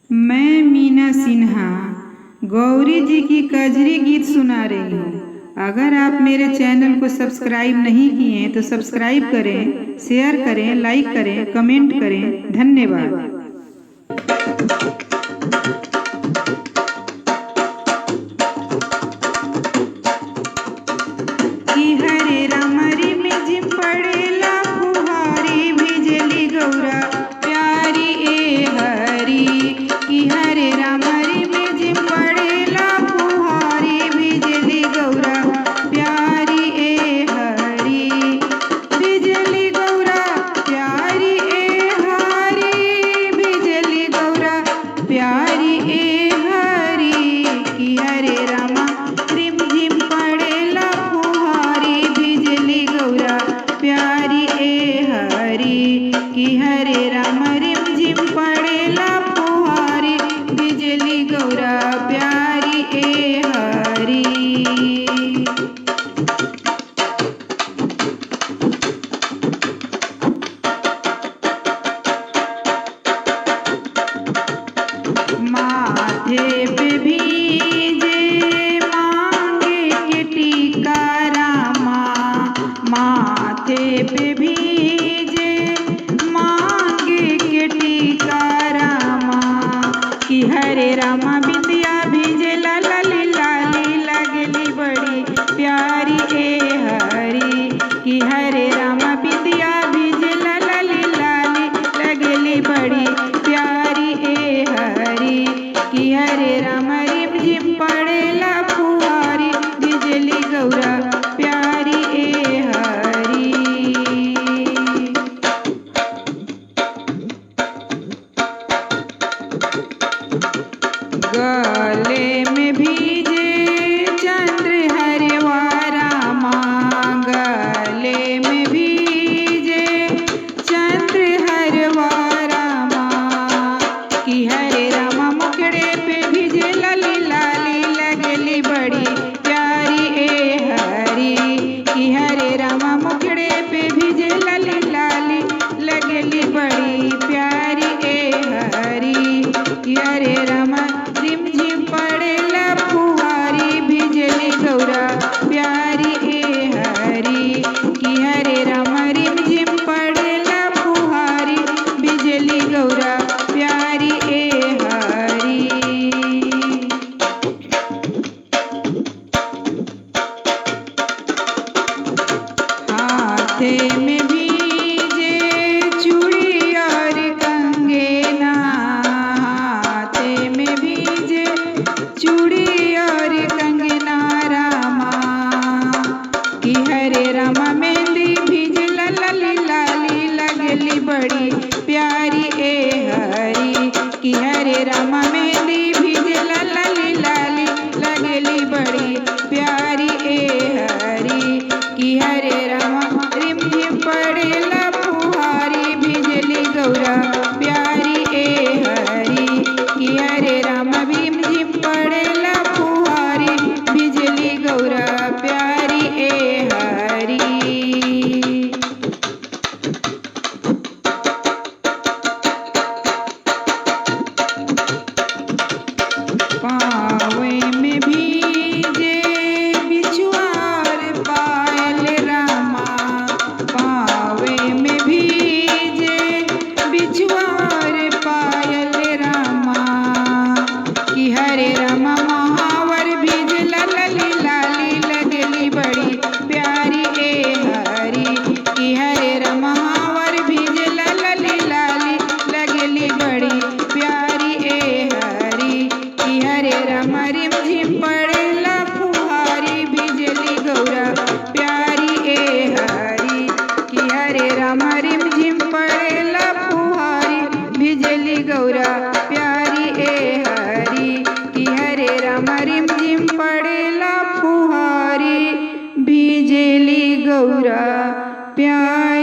मैं मीना सिन्हा गौरी जी की कजरी गीत सुना रही हूँ। अगर आप मेरे चैनल को सब्सक्राइब नहीं किए हैं तो सब्सक्राइब करें, शेयर करें, लाइक करें, कमेंट करें। धन्यवाद। कि हरे रामरी में जिम पड़ेला फुहारी बिजली गौरा प्यारी ए हरी। कि हरे रामरी में जिम पड़ेला फुहारी बिजली गौरा प्यारी ए हरी। बिजली गौरा प्यारी ए हरी, बिजली गौरा प्यारी ए हरी। कि हरे रामा रिम झिम पड़ेला फुहारी बिजली गौरा प्यारी ए हरी। कि हरे राम रिम झिम पड़ेला फुहारी बिजली गौरा प्यारी ए हरी। माथे पे भीजे मांगे के टीका रामा, माथे पे भीजे मांगे के टीका रामा। कि हरे रामा बिंदिया भीजे लाली लाली लगली बड़ी प्यारी ए हरी। कि हरे रामा बिंदिया भीजे लाली लाली लगली बड़ी प्यारी ए हरी। कि हरे राम रिम झिम पड़ेला फुहारी बिजली गौरा प्यारी ए हरी। गले में भीजे चंद्र हरवा रामा, गले में भीजे चंद्र हरवा रामा। कि हरे रामा मुखड़े पे भीजे लाली लाली लगली बड़ी प्यारी ए हरी। कि हरे रामा मुखड़े पे भीजे लाली लाली लगली बड़ी प्यारी ए हरी। कि हरे रामा रिम झिम पड़ेला फुहारी बिजली गौरा प्यारी ए हरी। कि हरे रामा रिम झिम पड़ेला फुहारी बिजली गौरा प्यारी ए हरी। हाथे में भीजे चूड़ी और कंगना, हाथे में भीजे चूड़ी और कंगना रामा। कि हरे रामा मेहंदी भीजे लाली लाली लगली बड़ी प्यारी ए हरी। कि हरे रामा मेहंदी भीजे लाली लाली लगली बड़ी प्यारी ए हरी। कि हरे रामा रिम झिम पड़ेला फुहारी बिजली गौरा प्यारी ए हरी। कि हरे रामा रिम झिम पड़ेला फुहारी बिजली गौरा प्यारी ए हरी। पावे में भीजे बिछुआर पायल रामा, पावे में भीजे बिछुआर पायल रामा। कि हरे रामा महावर भीजे लाली लाली लगली बड़ी प्यारी ए हरी। कि हरे रामा महावर भीजे लाली लाली लगली बड़ी प्यारी ए हरी। कि हरे रामा रिम झिम पड़ेला फुहारी बिजली गौरा प्यारी ए हरी। कि हरे रामा रिम झिम पड़ेला फुहारी बिजली गौरा प्यारी ए हरी। कि हरे रामा रिम झिम पड़ेला फुहारी बिजली गौरा प्यारी।